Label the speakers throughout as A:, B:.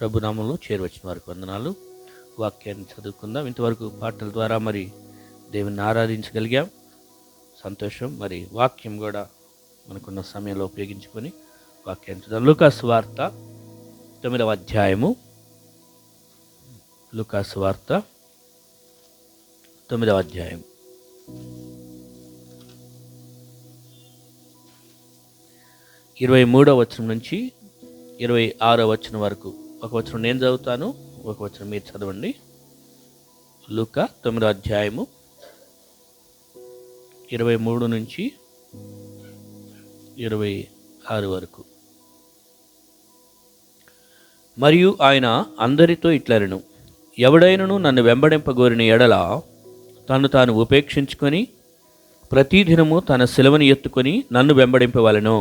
A: ప్రభునామంలో చేరవచ్చిన వారికి వందనాలు. వాక్యాన్ని చదువుకుందాం. ఇంతవరకు పాటల ద్వారా మరి దేవుని ఆరాధించగలిగాం, సంతోషం. మరి వాక్యం కూడా మనకున్న సమయంలో ఉపయోగించుకొని వాక్యాన్ని చదువు. లూకాసు వార్త 9వ అధ్యాయము. లూకాసు వార్త 9వ అధ్యాయం 23వ వచనం నుంచి 26వ వచనం వరకు. ఒక వచనం నేను చదువుతాను, ఒక వచనం మీరు చదవండి. లూకా 9వ అధ్యాయము 23 నుంచి 26 వరకు. మరియు ఆయన అందరితో ఇట్లనెను, ఎవడైనను నన్ను వెంబడింపగోరిన ఎడల తను తాను ఉపేక్షించుకొని ప్రతిదినము తన శిలువను ఎత్తుకొని నన్ను వెంబడింపవలెను.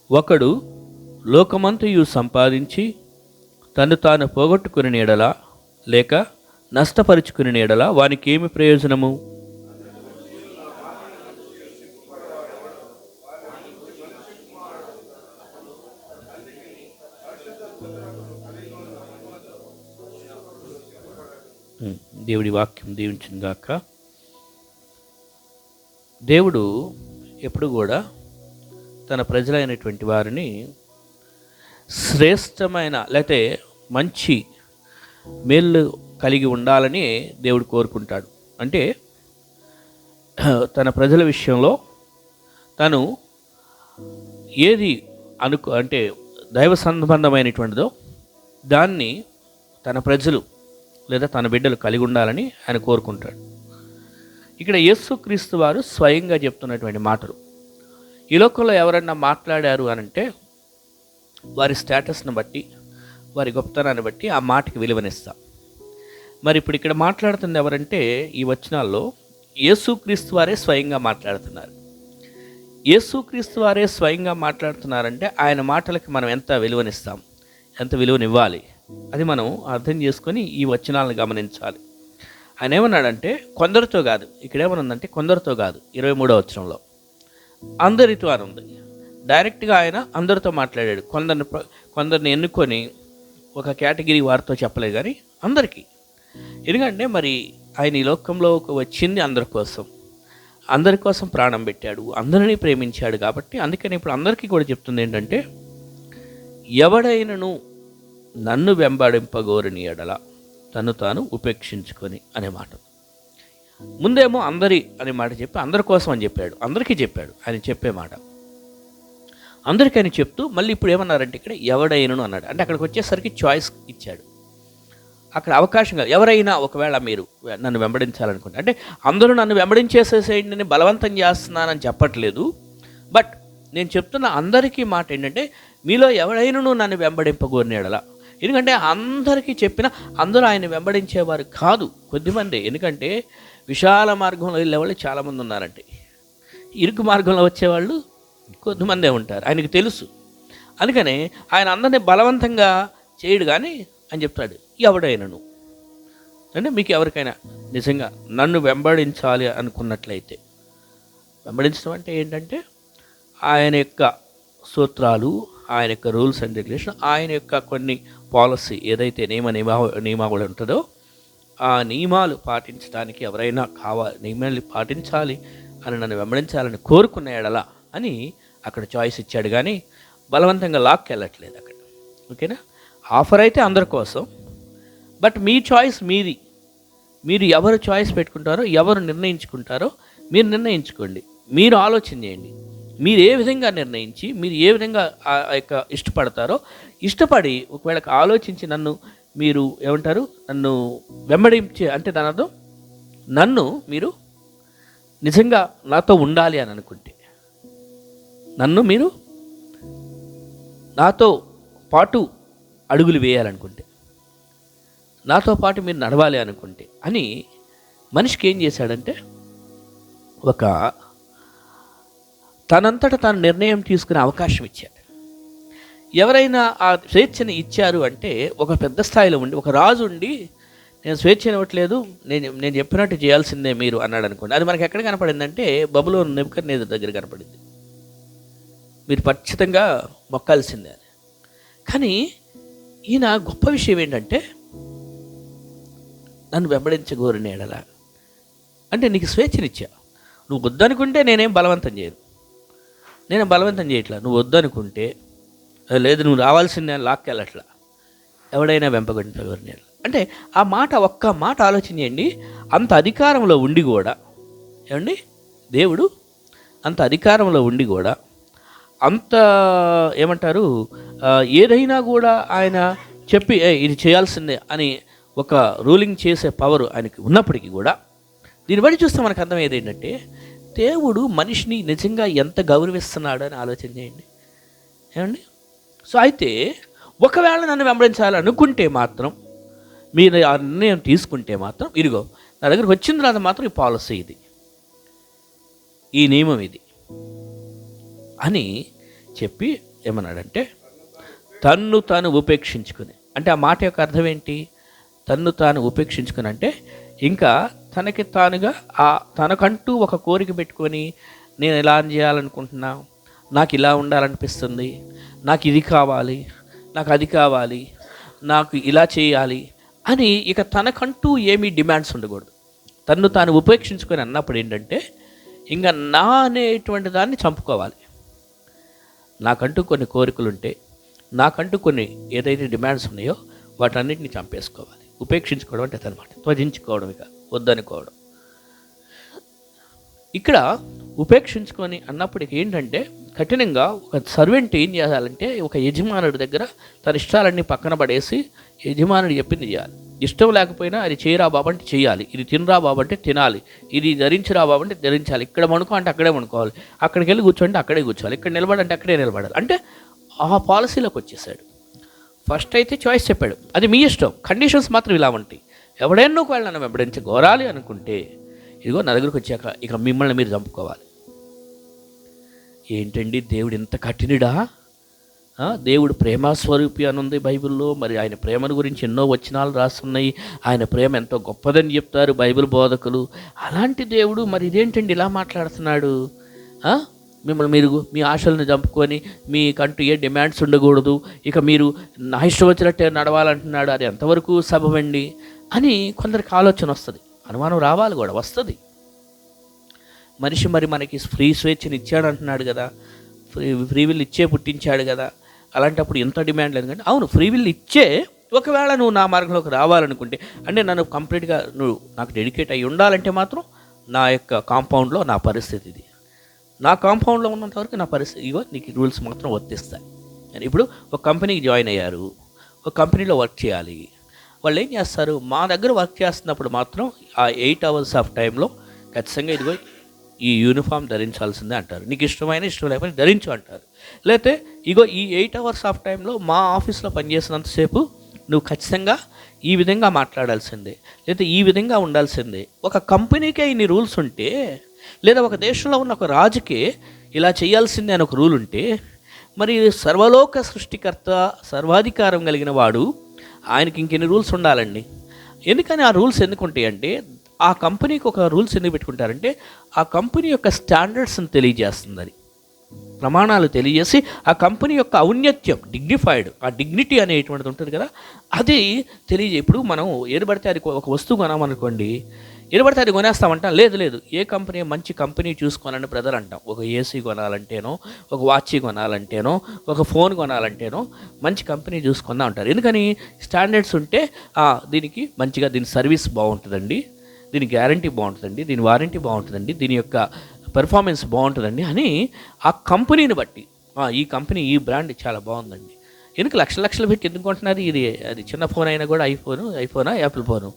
A: ఒకడు లోకమంతయు సంపాదించి తను తాను పోగొట్టుకుని ఎడల లేక నష్టపరుచుకుని ఎడల వానికి ఏమి ప్రయోజనము? దేవుడి వాక్యం దీవించింది గాక. దేవుడు ఎప్పుడు కూడా తన ప్రజలైనటువంటి వారిని శ్రేష్టమైన లేకపోతే మంచి మేలు కలిగి ఉండాలని దేవుడు కోరుకుంటాడు. అంటే తన ప్రజల విషయంలో తను ఏది అంటే దైవ సంబంధమైనటువంటిదో దాన్ని తన ప్రజలు లేదా తన బిడ్డలు కలిగి ఉండాలని ఆయన కోరుకుంటాడు. ఇక్కడ యేసుక్రీస్తు వారు స్వయంగా చెప్తున్నటువంటి మాటలు. ఈ లోకంలో ఎవరన్నా మాట్లాడారు అనంటే వారి స్టేటస్ని బట్టి, వారి గొప్పతనాన్ని బట్టి ఆ మాటకి విలువనిస్తాం. మరి ఇప్పుడు ఇక్కడ మాట్లాడుతుంది ఎవరంటే, ఈ వచనాల్లో యేసుక్రీస్తు వారే స్వయంగా మాట్లాడుతున్నారు. యేసుక్రీస్తు వారే స్వయంగా మాట్లాడుతున్నారంటే ఆయన మాటలకి మనం ఎంత విలువనిస్తాం, ఎంత విలువనివ్వాలి, అది మనం అర్థం చేసుకొని ఈ వచనాలను గమనించాలి. ఆయన ఏమన్నాడంటే కొందరితో కాదు, ఇక్కడ ఏమనుందంటే కొందరితో కాదు. 23వ వచనంలో అందరితో అని ఉంది. డైరెక్ట్గా ఆయన అందరితో మాట్లాడాడు. కొందరిని ఎన్నుకొని ఒక కేటగిరీ వారితో చెప్పలేదు, కానీ అందరికీ. ఎందుకంటే మరి ఆయన ఈ లోకంలో వచ్చింది అందరి కోసం ప్రాణం పెట్టాడు, అందరినీ ప్రేమించాడు. కాబట్టి అందుకని ఇప్పుడు అందరికీ కూడా చెప్తుంది ఏంటంటే, ఎవడైనను నన్ను వెంబడింపగోరని ఎడల తను తాను ఉపేక్షించుకొని అనే మాట. ముందేమో అందరి అనే మాట చెప్పి అందరి కోసం అని చెప్పాడు, అందరికీ చెప్పాడు ఆయన చెప్పే మాట. అందరికీ ఆయన చెప్తూ మళ్ళీ ఇప్పుడు ఏమన్నారంటే ఇక్కడ ఎవడైనను అన్నాడు. అంటే అక్కడికి వచ్చేసరికి చాయిస్ ఇచ్చాడు. అక్కడ అవకాశం కాదు, ఎవరైనా ఒకవేళ మీరు నన్ను వెంబడించాలనుకుంటే, అంటే అందరూ నన్ను వెంబడించేసేసేయండి నేను బలవంతం చేస్తున్నానని చెప్పట్లేదు. బట్ నేను చెప్తున్న అందరికీ మాట ఏంటంటే, మీలో ఎవడైనను నన్ను వెంబడింపగోరిన ఎడల. ఎందుకంటే అందరికీ చెప్పిన అందరూ ఆయన వెంబడించేవారు కాదు, కొద్దిమంది. ఎందుకంటే విశాల మార్గంలో వెళ్ళేవాళ్ళు చాలామంది ఉన్నారంటే, ఇరుకు మార్గంలో వచ్చేవాళ్ళు కొద్దిమందే ఉంటారు, ఆయనకు తెలుసు. అందుకనే ఆయన అందరినీ బలవంతంగా చేయడు, కానీ అని చెప్తాడు ఎవడైనను. అంటే మీకు ఎవరికైనా నిజంగా నన్ను వెంబడించాలి అనుకున్నట్లయితే, వెంబడించడం అంటే ఏంటంటే ఆయన యొక్క సూత్రాలు, ఆయన యొక్క రూల్స్ అండ్ రెగ్యులేషన్, ఆయన యొక్క కొన్ని పాలసీ ఏదైతే నియమావళి ఉంటుందో ఆ నియమాలు పాటించడానికి ఎవరైనా నియమాలు పాటించాలి అని నన్ను వెంబడించాలని కోరుకున్న ఎడల అని అక్కడ చాయిస్ ఇచ్చాడు, కానీ బలవంతంగా లాక్కెళ్ళట్లేదు అక్కడ. ఓకేనా? ఆఫర్ అయితే అందరి కోసం, బట్ మీ చాయిస్ మీది. మీరు ఎవరు చాయిస్ పెట్టుకుంటారో, ఎవరు నిర్ణయించుకుంటారో మీరు నిర్ణయించుకోండి. మీరు ఆలోచన చేయండి. మీరు ఏ విధంగా నిర్ణయించి, మీరు ఏ విధంగా ఆ యొక్క ఇష్టపడతారో, ఇష్టపడి ఒకవేళ ఆలోచించి నన్ను మీరు ఏమంటారు, నన్ను వెంబడించే అంటే దాని అర్థం నన్ను మీరు నిజంగా నాతో ఉండాలి అని అనుకుంటే, నన్ను మీరు నాతో పాటు అడుగులు వేయాలనుకుంటే, నాతో పాటు మీరు నడవాలి అనుకుంటే అని మనిషికి ఏం చేశాడంటే ఒక తనంతట తాను నిర్ణయం తీసుకునే అవకాశం ఇచ్చాడు. ఎవరైనా ఆ స్వేచ్ఛని ఇచ్చారు అంటే ఒక పెద్ద స్థాయిలో ఉండి, ఒక రాజు ఉండి నేను స్వేచ్ఛ ఇవ్వట్లేదు, నేను చెప్పినట్టు చేయాల్సిందే మీరు అన్నాడు అనుకోండి. అది మనకి ఎక్కడ కనపడిందంటే బబులోను నెబుకద్నెజర్ దగ్గర కనపడింది. మీరు ఖచ్చితంగా మొక్కాల్సిందే అని. కానీ ఈయన గొప్ప విషయం ఏంటంటే, నన్ను వెంబడించగోరిన ఎడల అంటే నీకు స్వేచ్ఛనిచ్చా. నువ్వు వద్దనుకుంటే నేనేం బలవంతం చేయను, నేను బలవంతం చేయట్లా. నువ్వు వద్దనుకుంటే లేదు నువ్వు రావాల్సిందే అని లాక్కెళ్ళట్లా. ఎవడైనా వెంపగొంటగోరిన ఎడల అంటే ఆ మాట, ఒక్క మాట ఆలోచన చేయండి. అంత అధికారంలో ఉండి కూడా, ఏమండి, దేవుడు అంత అధికారంలో ఉండి కూడా, అంత ఏమంటారు, ఏదైనా కూడా ఆయన చెప్పి ఇది చేయాల్సిందే అని ఒక రూలింగ్ చేసే పవర్ ఆయనకి ఉన్నప్పటికీ కూడా, దీన్ని బట్టి చూస్తే మనకు అర్థమయ్యేది ఏంటంటే, దేవుడు మనిషిని నిజంగా ఎంత గౌరవిస్తున్నాడు అని ఆలోచన చేయండి, ఏమండి. సో అయితే ఒకవేళ నన్ను వెంబడించాలనుకుంటే మాత్రం, మీరు ఆ నిర్ణయం తీసుకుంటే మాత్రం, ఇదిగో నా దగ్గరికి వచ్చిన తర్వాత మాత్రం ఈ పాలసీ ఇది, ఈ నియమం ఇది అని చెప్పి ఏమన్నాడంటే, తన్ను తాను ఉపేక్షించుకుని. అంటే ఆ మాట యొక్క అర్థం ఏంటి? తన్ను తాను ఉపేక్షించుకుని అంటే ఇంకా తనకి తానుగా తనకంటూ ఒక కోరిక పెట్టుకొని, నేను ఎలా చేయాలనుకుంటున్నా, నాకు ఇలా ఉండాలనిపిస్తుంది, నాకు ఇది కావాలి, నాకు అది కావాలి, నాకు ఇలా చేయాలి అని ఇక తనకంటూ ఏమీ డిమాండ్స్ ఉండకూడదు. తన్ను తాను ఉపేక్షించుకొని అన్నప్పుడు ఏంటంటే, ఇంకా నా అనేటువంటి దాన్ని చంపుకోవాలి. నాకంటూ కొన్ని కోరికలు ఉంటే, నాకంటూ కొన్ని ఏదైతే డిమాండ్స్ ఉన్నాయో వాటన్నిటిని చంపేసుకోవాలి. ఉపేక్షించుకోవడం అంటే అదనమాట, త్వజించుకోవడం, ఇక వద్దనుకోవడం. ఇక్కడ ఉపేక్షించుకొని అన్నప్పటికీ ఏంటంటే, కఠినంగా ఒక సర్వెంట్ ఏం చేయాలంటే, ఒక యజమానుడి దగ్గర తన ఇష్టాలన్నీ పక్కన పడేసి యజమానుడు చెప్పింది చేయాలి. ఇష్టం లేకపోయినా అది చేయరా బాబు అంటే చేయాలి, ఇది తినరా బాబు అంటే తినాలి, ఇది ధరించరా బాబు అంటే ధరించాలి, ఇక్కడ పడుకో అంటే అక్కడే పడుకోవాలి, అక్కడికి వెళ్ళి కూర్చోంటే అక్కడే కూర్చోవాలి, ఇక్కడ నిలబడంటే అక్కడే నిలబడాలి. అంటే ఆ పాలసీలోకి వచ్చేసాడు. ఫస్ట్ అయితే చాయిస్ చెప్పాడు, అది మీ ఇష్టం, కండిషన్స్ మాత్రం ఇలా ఉంటాయి. ఎవడైనా ఒకవేళ నన్ను వెంబడించగోరాలి అనుకుంటే, ఇదిగో నా దగ్గరకు వచ్చాక ఇక మిమ్మల్ని మీరు చంపుకోవాలి. ఏంటండి దేవుడు ఇంత కఠినుడా? దేవుడు ప్రేమస్వరూపి అని ఉంది బైబిల్లో. మరి ఆయన ప్రేమను గురించి ఎన్నో వచనాలు రాస్తున్నాయి. ఆయన ప్రేమ ఎంతో గొప్పదని చెప్తారు బైబిల్ బోధకులు. అలాంటి దేవుడు మరి ఇదేంటండి ఇలా మాట్లాడుతున్నాడు? మిమ్మల్ని మీరు మీ ఆశలను చంపుకొని మీకంటూ ఏ డిమాండ్స్ ఉండకూడదు, ఇక మీరు నా ఇష్టం వచ్చినట్టే నడవాలంటున్నాడు, అది ఎంతవరకు సబబండి అని కొందరికి ఆలోచన వస్తుంది, అనుమానం రావాలి కూడా, వస్తుంది. మనిషి మరి మనకి ఫ్రీ స్వేచ్ఛని ఇచ్చాడు అంటున్నాడు కదా, ఫ్రీ విల్ ఇచ్చే పుట్టించాడు కదా, అలాంటప్పుడు ఎంత డిమాండ్ లేదు కానీ, అవును ఫ్రీ విల్ ఇచ్చే ఒకవేళ నువ్వు నా మార్గంలోకి రావాలనుకుంటే, అంటే నన్ను కంప్లీట్గా నువ్వు నాకు డెడికేట్ అయ్యి ఉండాలంటే మాత్రం నా యొక్క కాంపౌండ్లో నా పరిస్థితి ఇది, నా కాంపౌండ్లో ఉన్నంత వరకు నా పరిస్థితి ఇగో, నీకు రూల్స్ మాత్రం వర్తిస్తాయి. ఇప్పుడు ఒక కంపెనీకి జాయిన్ అయ్యారు, ఒక కంపెనీలో వర్క్ చేయాలి. వాళ్ళు ఏం చేస్తారు, మా దగ్గర వర్క్ చేస్తున్నప్పుడు మాత్రం ఆ 8 hours ఆఫ్ టైంలో ఖచ్చితంగా ఇదిగో ఈ యూనిఫామ్ ధరించాల్సిందే అంటారు. నీకు ఇష్టమైన ఇష్టం లేకపోతే ధరించు అంటారు. లేకపోతే ఇగో ఈ 8 hours ఆఫ్ టైంలో మా ఆఫీస్లో పనిచేసినంతసేపు నువ్వు ఖచ్చితంగా ఈ విధంగా మాట్లాడాల్సిందే, లేకపోతే ఈ విధంగా ఉండాల్సిందే. ఒక కంపెనీకే ఇన్ని రూల్స్ ఉంటే, లేదా ఒక దేశంలో ఉన్న ఒక రాజుకే ఇలా చేయాల్సిందే అని ఒక రూల్ ఉంటే, మరి సర్వలోక సృష్టికర్త సర్వాధికారం కలిగిన వాడు ఆయనకి ఇంకెన్ని రూల్స్ ఉండాలండి? ఎందుకని ఆ రూల్స్ ఎందుకు ఉంటాయంటే, ఆ కంపెనీకి ఒక రూల్స్ ఎందుకు పెట్టుకుంటారంటే, ఆ కంపెనీ యొక్క స్టాండర్డ్స్ని తెలియజేస్తుంది. అది ప్రమాణాలు తెలియజేసి ఆ కంపెనీ యొక్క ఔన్నత్యం, డిగ్నిఫైడ్, ఆ డిగ్నిటీ అనేటువంటిది ఉంటుంది కదా, అది ఇప్పుడు మనం ఏది పడితే అది ఒక వస్తువు కొనామనుకోండి, ఏది పడితే అది కొనేస్తామంటాం. లేదు ఏ కంపెనీ మంచి కంపెనీ చూసుకోనని బ్రదర్ అంటాం. ఒక ఏసీ కొనాలంటేనో, ఒక వాచ్ కొనాలంటేనో, ఒక ఫోన్ కొనాలంటేనో మంచి కంపెనీ చూసుకుందాం అంటారు. ఎందుకని? స్టాండర్డ్స్ ఉంటే దీనికి మంచిగా, దీని సర్వీస్ బాగుంటుందండి, దీని గ్యారంటీ బాగుంటుందండి, దీని వారంటీ బాగుంటుందండి, దీని యొక్క పెర్ఫార్మెన్స్ బాగుంటుందండి అని ఆ కంపెనీని బట్టి, ఈ కంపెనీ ఈ బ్రాండ్ చాలా బాగుందండి. ఎందుకు లక్షలు పెట్టి ఎందుకు కొంటున్నారు? అది చిన్న ఫోన్ అయినా కూడా ఐఫోనా యాపిల్ ఫోను,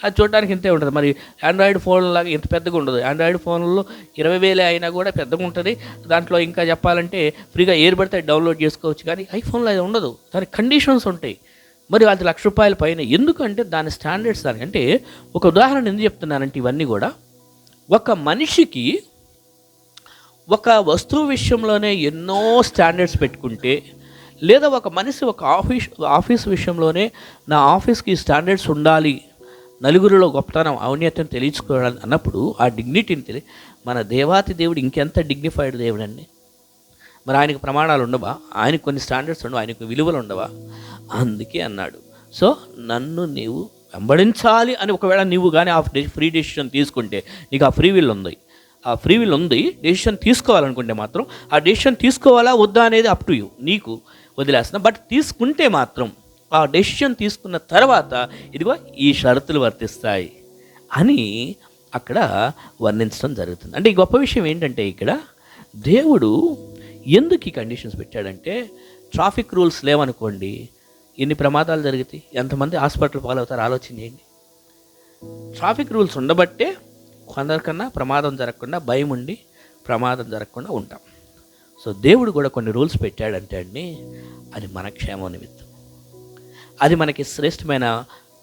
A: అది చూడడానికి ఇంతే ఉంటుంది. మరి ఆండ్రాయిడ్ ఫోన్ లాగా ఇంత పెద్దగా ఉండదు. ఆండ్రాయిడ్ ఫోన్లో 20,000 అయినా కూడా పెద్దగా ఉంటుంది. దాంట్లో ఇంకా చెప్పాలంటే ఫ్రీగా ఏది పడితే డౌన్లోడ్ చేసుకోవచ్చు. కానీ ఐఫోన్లో అది ఉండదు, దానికి కండిషన్స్ ఉంటాయి. మరి అది ₹1,00,000 పైన. ఎందుకంటే దాని స్టాండర్డ్స్ దానికి. అంటే ఒక ఉదాహరణ ఎందుకు చెప్తున్నానంటే, ఇవన్నీ కూడా ఒక మనిషికి ఒక వస్తువు విషయంలోనే ఎన్నో స్టాండర్డ్స్ పెట్టుకుంటే, లేదా ఒక మనిషి ఒక ఆఫీస్ విషయంలోనే నా ఆఫీస్కి స్టాండర్డ్స్ ఉండాలి, నలుగురిలో గొప్పతనం ఔన్నత్యం తెలియచుకోవడానికి అన్నప్పుడు ఆ డిగ్నిటీని మన దేవాతి దేవుడు ఇంకెంత డిగ్నిఫైడ్ దేవుడు అండి. మరి ఆయనకు ప్రమాణాలు ఉండవా? ఆయనకు కొన్ని స్టాండర్డ్స్ ఉండవా? ఆయనకు విలువలు ఉండవా? అందుకే అన్నాడు, సో నన్ను నీవు వెంబడించాలి అని ఒకవేళ నీవు కానీ ఆ ఫ్రీ డెసిషన్ తీసుకుంటే, నీకు ఆ ఫ్రీ విల్ ఉంది, డెసిషన్ తీసుకోవాలనుకుంటే మాత్రం ఆ డెసిషన్ తీసుకోవాలా వద్దా అనేది అప్ టు యూ, నీకు వదిలేస్తున్నా. బట్ తీసుకుంటే మాత్రం ఆ డెసిషన్ తీసుకున్న తర్వాత ఇదిగో ఈ షరతులు వర్తిస్తాయి అని అక్కడ వర్ణించడం జరుగుతుంది. అంటే ఈ గొప్ప విషయం ఏంటంటే, ఇక్కడ దేవుడు ఎందుకు ఈ కండిషన్స్ పెట్టాడంటే, ట్రాఫిక్ రూల్స్ లేవనుకోండి, ఎన్ని ప్రమాదాలు జరుగుతాయి, ఎంతమంది హాస్పిటల్ పాలవుతారు ఆలోచన చేయండి. ట్రాఫిక్ రూల్స్ ఉండబట్టే కొందరికన్నా ప్రమాదం జరగకుండా, భయం ఉండి ప్రమాదం జరగకుండా ఉంటాం. సో దేవుడు కూడా కొన్ని రూల్స్ పెట్టాడంటే అండి, అది మన క్షేమం నిమిత్తం, అది మనకి శ్రేష్టమైన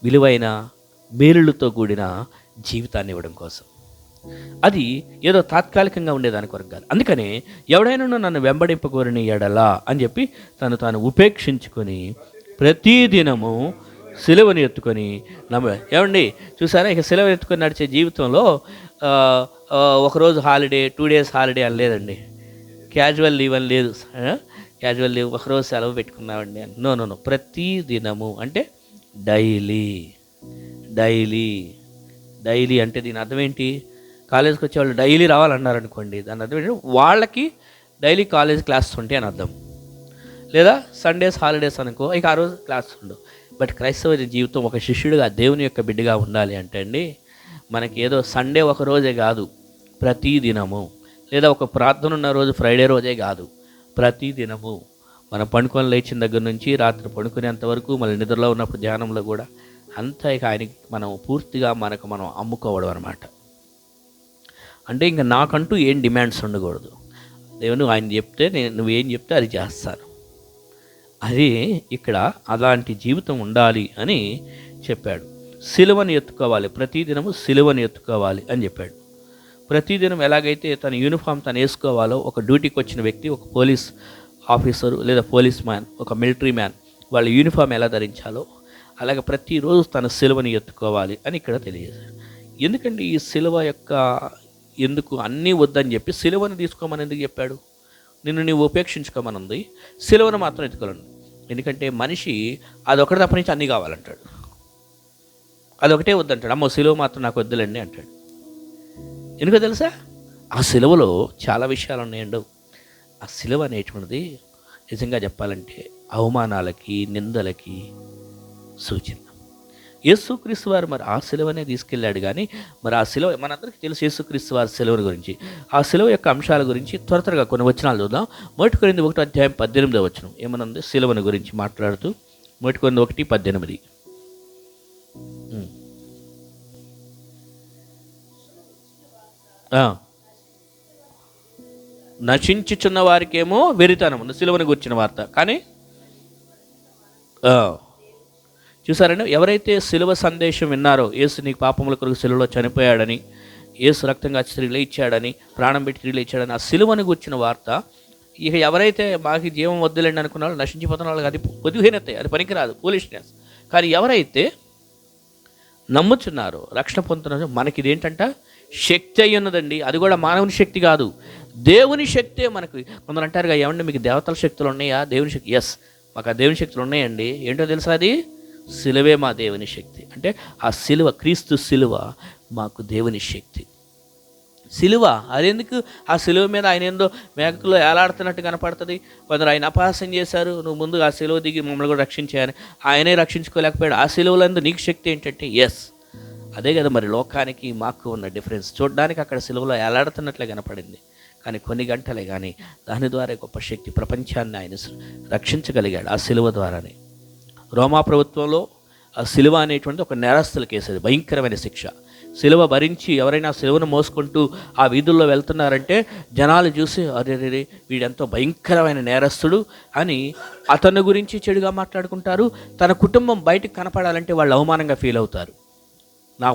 A: విలువైన మేలులతో కూడిన జీవితాన్ని ఇవ్వడం కోసం. అది ఏదో తాత్కాలికంగా ఉండేదాని కొరకు కాదు. అందుకనే ఎవడైనా నన్ను వెంబడింపగోరని ఎడలా అని చెప్పి తాను ఉపేక్షించుకొని ప్రతిదినము సిలువను ఎత్తుకొని ఏమండి చూసారా, ఇక సిలువ ఎత్తుకొని నడిచే జీవితంలో ఒకరోజు హాలిడే, 2 days హాలిడే అని లేదండి, క్యాజువల్ లీవ్ అని లేదు, క్యాజువల్ లీవ్ ఒకరోజు సెలవు పెట్టుకున్నామండి అని. నో, ప్రతి దినము అంటే డైలీ అంటే దీని అర్థం ఏంటి? కాలేజ్కి వచ్చే వాళ్ళు డైలీ రావాలన్నారు అనుకోండి, దాని అర్థం ఏంటి? వాళ్ళకి డైలీ కాలేజ్ క్లాసెస్ ఉంటాయి అని అర్థం. లేదా సండేస్ హాలిడేస్ అనుకో, ఇక ఆ రోజు క్లాసెస్ ఉండవు. బట్ క్రైస్తవ జీవితం ఒక శిష్యుడిగా, దేవుని యొక్క బిడ్డగా ఉండాలి అంటే అండి, మనకి ఏదో సండే ఒక రోజే కాదు, ప్రతి దినము. లేదా ఒక ప్రార్థన ఉన్న రోజు ఫ్రైడే రోజే కాదు, ప్రతి దినము. మనం పండుకొని లేచిన దగ్గర నుంచి రాత్రి పడుకునేంత వరకు, మళ్ళీ నిద్రలో ఉన్నప్పుడు ధ్యానంలో కూడా అంతా ఇక ఆయనకి మనం పూర్తిగా మనం అమ్ముకోవడం అనమాట. అంటే ఇంకా నాకంటూ ఏం డిమాండ్స్ ఉండకూడదు. దేవుడు ఆయన చెప్తే నువ్వేం చెప్తే అది చేస్తాను. అది ఇక్కడ అలాంటి జీవితం ఉండాలి అని చెప్పాడు. సిలువను ఎత్తుకోవాలి, ప్రతిదినము సిలువను ఎత్తుకోవాలి అని చెప్పాడు. ప్రతిదినం ఎలాగైతే తన యూనిఫామ్ తను వేసుకోవాలో, ఒక డ్యూటీకి వచ్చిన వ్యక్తి, ఒక పోలీస్ ఆఫీసరు లేదా పోలీస్ మ్యాన్, ఒక మిలిటరీ మ్యాన్ వాళ్ళ యూనిఫామ్ ఎలా ధరించాలో అలాగే ప్రతిరోజు తన సిలువని ఎత్తుకోవాలి అని ఇక్కడ తెలియజేశాడు. ఎందుకంటే ఈ సిలువ యొక్క ఎందుకు అన్నీ వద్దని చెప్పి సిలువను తీసుకోమని ఎందుకు చెప్పాడు? నిన్ను నీవు ఉపేక్షించుకోమని ఉంది, సిలువను మాత్రం ఎత్తుకోవాలని. ఎందుకంటే మనిషి అదొకటి తప్ప నుంచి అన్నీ కావాలంటాడు, అదొకటే వద్దంటాడు. అమ్మో సిలువ మాత్రం నాకు వద్దులండి అంటాడు. ఎందుకో తెలుసా? ఆ సిలువలో చాలా విషయాలు ఉన్నాయండి. ఆ సిలువ అనేటువంటిది నిజంగా చెప్పాలంటే అవమానాలకి, నిందలకి సూచన. యేసుక్రీస్తు వారు మరి ఆ సిలువనే తీసుకెళ్ళాడు. కానీ మరి ఆ సిలువ మనందరికీ తెలుసు, యేసుక్రీస్తు వారి సిలువ గురించి, ఆ సిలువ యొక్క అంశాల గురించి త్వరగా కొన్ని వచనాలు చూద్దాం. 1 కొరింథీ 1:18 ఏమనుంది సిలువను గురించి మాట్లాడుతూ? 1 కొరింథీ 1:18 నశించుచున్న వారికేమో వెరితనం ఉంది సిలువను గురించిన వార్త. కానీ చూసారండి, ఎవరైతే సిలువ సందేశం విన్నారో, యేసు నీకు పాపముల కొరకు సిలువలో చనిపోయాడని, యేసు రక్తంగా తిరిగి లేచాడని, ప్రాణం పెట్టి తిరిగి లేచాడని, ఆ సిలువను గురించిన వార్త ఇక ఎవరైతే మాకు జీవం వద్దులేండి అనుకున్నారో, నశించిపోతున్న వాళ్ళకి అది పొదిహీనత, అది పనికిరాదు, ఫూలిష్నెస్. కానీ ఎవరైతే నమ్ముచున్నారో, రక్షణ పొందుతున్నారో, మనకి ఇదేంటంట శక్తి అయి ఉన్నదండి. అది కూడా మానవుని శక్తి కాదు, దేవుని శక్తే మనకు. కొందరు అంటారుగా, ఏమండి మీకు దేవతల శక్తులు ఉన్నాయా? దేవుని శక్తి, ఎస్ మాకు ఆ దేవుని శక్తులు ఉన్నాయండి. ఏంటో తెలుసా? అది సిలువే మా దేవుని శక్తి. అంటే ఆ సిలువ, క్రీస్తు సిలువ మాకు దేవుని శక్తి. సిలువ అదెందుకు? ఆ సిలువ మీద ఆయన ఏందో మేకలో ఏలాడుతున్నట్టు కనపడుతుంది. కొందరు ఆయన అపహాస్యం చేశారు, నువ్వు ముందు ఆ సిలువ దిగి మమ్మల్ని కూడా రక్షించాయని. ఆయనే రక్షించుకోలేకపోయాడు. ఆ సిలువలందు నీకు శక్తి ఏంటంటే, ఎస్ అదే కదా మరి లోకానికి మాకు ఉన్న డిఫరెన్స్. చూడడానికి అక్కడ సిలువలో ఏలాడుతున్నట్లే కనపడింది, కానీ కొన్ని గంటలే కానీ దాని ద్వారా గొప్ప శక్తి, ప్రపంచాన్ని ఆయన రక్షించగలిగాడు ఆ సిలువ ద్వారానే. రోమా ప్రభుత్వంలో ఆ సిలువ అనేటువంటిది ఒక నేరస్తులకు వేసేది భయంకరమైన శిక్ష. సిలువ భరించి ఎవరైనా సిలువను మోసుకుంటూ ఆ వీధుల్లో వెళ్తున్నారంటే జనాలు చూసి అరే వీడెంతో భయంకరమైన నేరస్తుడు అని అతని గురించి చెడుగా మాట్లాడుకుంటారు. తన కుటుంబం బయటకు కనపడాలంటే వాళ్ళు అవమానంగా ఫీల్ అవుతారు. మా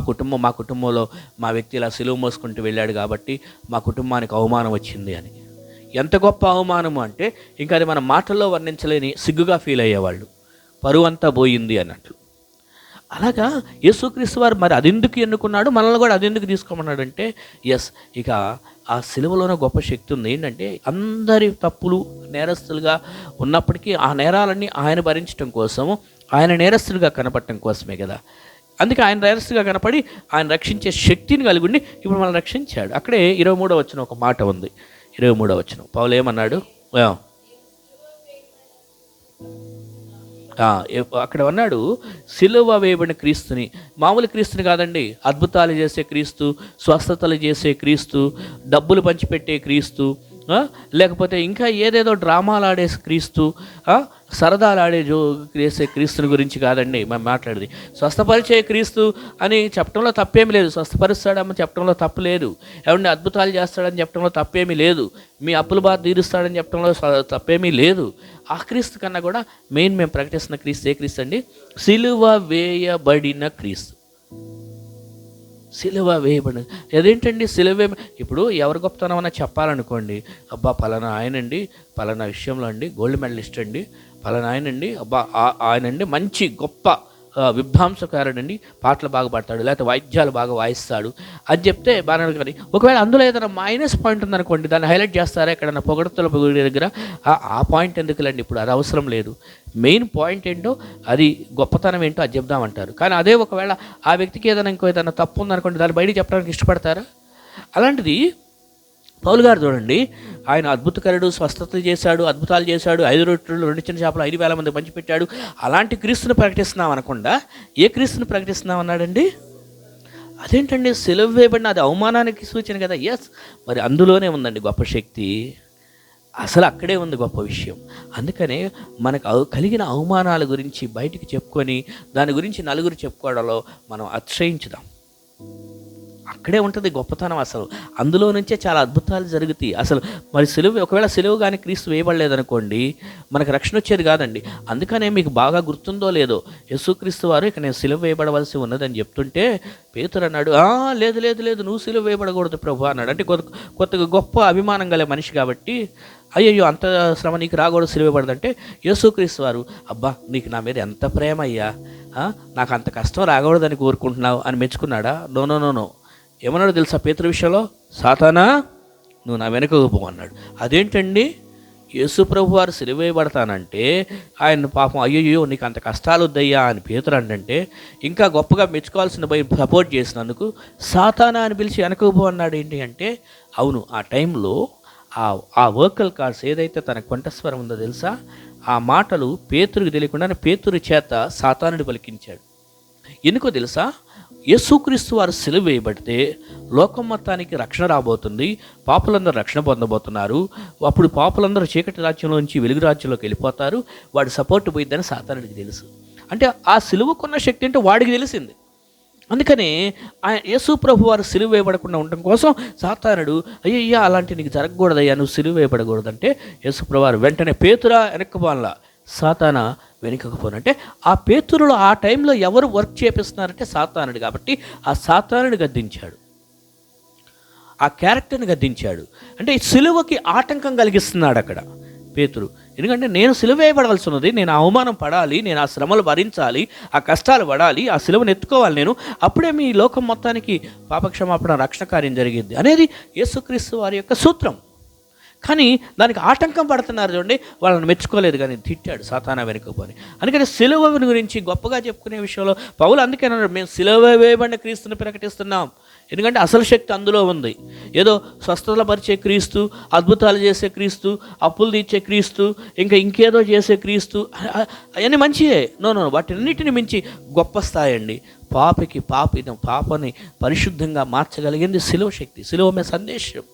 A: కుటుంబంలో మా వ్యక్తి ఇలా సిలువ మోసుకుంటూ వెళ్ళాడు కాబట్టి మా కుటుంబానికి అవమానం వచ్చింది అని. ఎంత గొప్ప అవమానము అంటే ఇంకా అది మన మాటల్లో వర్ణించలేని సిగ్గుగా ఫీల్ అయ్యేవాళ్ళు. పరువు అంతా పోయింది అన్నట్లు. అలాగా యేసుక్రీస్తు వారు మరి అదెందుకు ఎన్నుకున్నాడు, మనల్ని కూడా అదెందుకు తీసుకోమన్నాడంటే, ఎస్, ఇక ఆ సిలువలోనే గొప్ప శక్తి ఉంది. ఏంటంటే అందరి తప్పులు నేరస్తులుగా ఉన్నప్పటికీ ఆ నేరాలన్నీ ఆయన భరించడం కోసము, ఆయన నేరస్తులుగా కనపడటం కోసమే కదా. అందుకే ఆయన నేరస్తుగా కనపడి ఆయన రక్షించే శక్తిని కలిగి ఉండి ఇప్పుడు మనల్ని రక్షించాడు. అక్కడే 23వ వచనం ఒక మాట ఉంది. 23వ వచనం పౌలు ఏమన్నాడు? అక్కడ అన్నాడు, సిలువ వేయబడిన క్రీస్తుని, మామూలు క్రీస్తుని కాదండి, అద్భుతాలు చేసే క్రీస్తు, స్వస్థతలు చేసే క్రీస్తు, డబ్బులు పంచిపెట్టే క్రీస్తు, లేకపోతే ఇంకా ఏదేదో డ్రామాలు ఆడే క్రీస్తు, సరదాలు ఆడే చేసే క్రీస్తుని గురించి కాదండి మనం మాట్లాడేది. స్వస్థపరిచే క్రీస్తు అని చెప్పడంలో తప్పేమీ లేదు, స్వస్థపరుస్తాడని చెప్పడంలో తప్పు లేదు, ఏమంటే అద్భుతాలు చేస్తాడని చెప్పడంలో తప్పేమీ లేదు, మీ అప్పుల బాధ తీరుస్తాడని చెప్పడంలో తప్పేమీ లేదు. ఆ క్రీస్తు కన్నా కూడా మెయిన్ మేము ప్రకటిస్తున్న క్రీస్తు ఏ క్రీస్తు అండి? సిలువ వేయబడిన క్రీస్తు. సిలువ వేయబడి అదేంటండి సిలువ? ఇప్పుడు ఎవరి గొప్పతనం అన్నా చెప్పాలనుకోండి, అబ్బా పలానా ఆయనండి, పలానా విషయంలో అండి గోల్డ్ మెడలిస్ట్ అండి, పలానా ఆయనండి, అబ్బా ఆయనండి మంచి గొప్ప విద్వాంసకారుడండి, పాటలు బాగా పాడతాడు, లేకపోతే వాయిద్యాలు బాగా వాయిస్తాడు అని చెప్తే బాగా. కానీ ఒకవేళ అందులో ఏదైనా మైనస్ పాయింట్ ఉందనుకోండి, దాన్ని హైలైట్ చేస్తారా ఎక్కడన్నా పొగడతల పొగిడే దగ్గర? ఆ పాయింట్ ఎందుకులండి, ఇప్పుడు అది అవసరం లేదు. మెయిన్ పాయింట్ ఏంటో, అది గొప్పతనం ఏంటో అది చెప్దామంటారు. కానీ అదే ఒకవేళ ఆ వ్యక్తికి ఏదైనా తప్పు ఉందనుకోండి, దాన్ని బయటికి చెప్పడానికి ఇష్టపడతారా? అలాంటిది పౌలు గారు చూడండి, ఆయన అద్భుతకరుడు, స్వస్థతలు చేశాడు, అద్భుతాలు చేశాడు, 5 రొట్టెలు 2 చిన్న చేపలు 5,000 మంది పంచిపెట్టాడు. అలాంటి క్రీస్తుని ప్రకటిస్తున్నాం అనకుండా ఏ క్రీస్తుని ప్రకటిస్తున్నాం అన్నాడండి? అదేంటండి సిలువ వేయబడిన, అది అవమానానికి సూచన కదా. ఎస్, మరి అందులోనే ఉందండి గొప్ప శక్తి, అసలు అక్కడే ఉంది గొప్ప విషయం. అందుకనే మనకు కలిగిన అవమానాల గురించి బయటికి చెప్పుకొని దాని గురించి నలుగురు చెప్పుకోవడంలో మనం అతిశయించుదాం. అక్కడే ఉంటుంది గొప్పతనం. అసలు అందులో నుంచే చాలా అద్భుతాలు జరుగుతాయి. అసలు మరి ఒకవేళ సిలువ కానీ క్రీస్తు వేయబడలేదనుకోండి, మనకు రక్షణ వచ్చేది కాదండి. అందుకనే మీకు బాగా గుర్తుందో లేదో, యేసుక్రీస్తు వారు ఇక నేను సిలువ వేయబడవలసి ఉన్నదని చెప్తుంటే పేతురు అన్నాడు, లేదు లేదు లేదు, నువ్వు సిలువ వేయబడకూడదు ప్రభు అన్నాడు. అంటే కొత్తగా గొప్ప అభిమానం గల మనిషి కాబట్టి, అయ్యయ్యో అంత శ్రమ నీకు రాకూడదు, సిలువ వేయబడదంటే యేసుక్రీస్తు వారు, అబ్బా నీకు నా మీద ఎంత ప్రేమ అయ్యా, నాకు అంత కష్టం రాకూడదని కోరుకుంటున్నావు అని మెచ్చుకున్నాడా? No no no no. ఏమన్నాడు తెలుసా పేతురు విషయంలో? సాతానా నువ్వు నా వెనకకు పో అన్నాడు. అదేంటండి, యేసు ప్రభు వారు సిలువ వేయబడతానంటే ఆయన పాపం అయ్యయ్యో నీకు అంత కష్టాలు వద్దయ్యా అని పేతురు అంటే, ఇంకా గొప్పగా మెచ్చుకోవాల్సిన పోయి సపోర్ట్ చేసినందుకు సాతానా అని పిలిచి వెనకకు పో అన్నాడు. ఏంటి అంటే, అవును, ఆ టైంలో ఆ వోకల్ కార్డ్స్ ఏదైతే తన కంఠస్వరం ఉందో తెలుసా, ఆ మాటలు పేతురుకి తెలియకుండా పేతురు చేత సాతానుడు పలికించాడు. ఎందుకో తెలుసా? యేసుక్రీస్తు వారు సిలువ వేయబడితే లోకం మొత్తానికి రక్షణ రాబోతుంది, పాపులందరూ రక్షణ పొందబోతున్నారు. అప్పుడు పాపులందరూ చీకటి రాజ్యంలోంచి వెలుగు రాజ్యంలోకి వెళ్ళిపోతారు. వాడి సపోర్ట్ పోయిద్దని సాతానుడికి తెలుసు. అంటే ఆ సిలువకున్న శక్తి అంటే వాడికి తెలిసింది. అందుకని యేసు ప్రభు వారు సిలువ వేయబడకుండా ఉండటం కోసం సాతానుడు, అయ్యయ్యా అలాంటి నీకు జరగకూడదయ్యా, నువ్వు సిలువ వేయబడకూడదంటే యేసు ప్రభు వారు వెంటనే పేతురా వెనక్కిపోవాలా, సాతానా వెనుకకపోనంటే, ఆ పేతురులో ఆ టైంలో ఎవరు వర్క్ చేపిస్తున్నారంటే సాతానుడు. కాబట్టి ఆ సాతానుడు గద్దించాడు, ఆ క్యారెక్టర్ని గద్దించాడు. అంటే సిలువకి ఆటంకం కలిగిస్తున్నాడు అక్కడ పేతురు. ఎందుకంటే నేను సిలువ వేయబడవలసి ఉన్నది, నేను అవమానం పడాలి, నేను ఆ శ్రమలు భరించాలి, ఆ కష్టాలు పడాలి, ఆ సిలువను ఎత్తుకోవాలి నేను, అప్పుడే మీ లోకం మొత్తానికి పాపక్షమాపణ రక్షణ కార్యం జరిగింది అనేది యేసుక్రీస్తు వారి యొక్క సూత్రం. కానీ దానికి ఆటంకం పడుతున్నారు చూడండి, వాళ్ళని మెచ్చుకోలేదు, కానీ తిట్టాడు సాతానా వెనుకపోని. అందుకని సిలువ గురించి గొప్పగా చెప్పుకునే విషయంలో పౌలు అందుకే అన్నాడు, మేము సిలువ వేయబడిన క్రీస్తుని ప్రకటిస్తున్నాం. ఎందుకంటే అసలు శక్తి అందులో ఉంది. ఏదో స్వస్థతలు పరిచే క్రీస్తు, అద్భుతాలు చేసే క్రీస్తు, అప్పులు తీర్చే క్రీస్తు, ఇంకేదో చేసే క్రీస్తు, అవన్నీ మంచియే. నో, వాటిన్నిటిని మించి గొప్ప స్థాయి అండి. పాపని పరిశుద్ధంగా మార్చగలిగింది సిలువ శక్తి, సిలువ మీద సందేశం.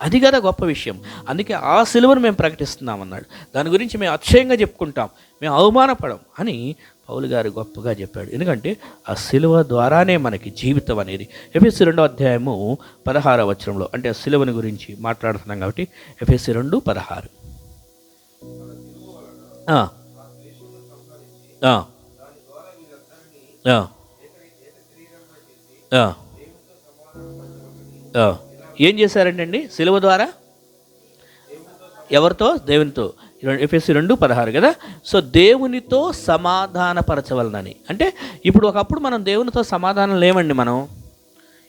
A: అది కదా గొప్ప విషయం. అందుకే ఆ సిలువను మేము ప్రకటిస్తున్నాం అన్నాడు. దాని గురించి మేము అతిశయంగా చెప్పుకుంటాం, మేము అవమానపడం అని పౌలు గారు గొప్పగా చెప్పాడు. ఎందుకంటే ఆ సిలువ ద్వారానే మనకి జీవితం అనేది. ఎఫెసీ 2వ అధ్యాయము 16వ వచనంలో, అంటే ఆ సిలువను గురించి మాట్లాడుతున్నాం కాబట్టి ఎఫెసీ 2:16. ఏం చేశారంటండి సిలువ ద్వారా? ఎవరితో? దేవునితో. ఎఫెసీ 2:16 కదా. సో దేవునితో సమాధానపరచవలనని. అంటే ఇప్పుడు ఒకప్పుడు మనం దేవునితో సమాధానం లేమండి. మనం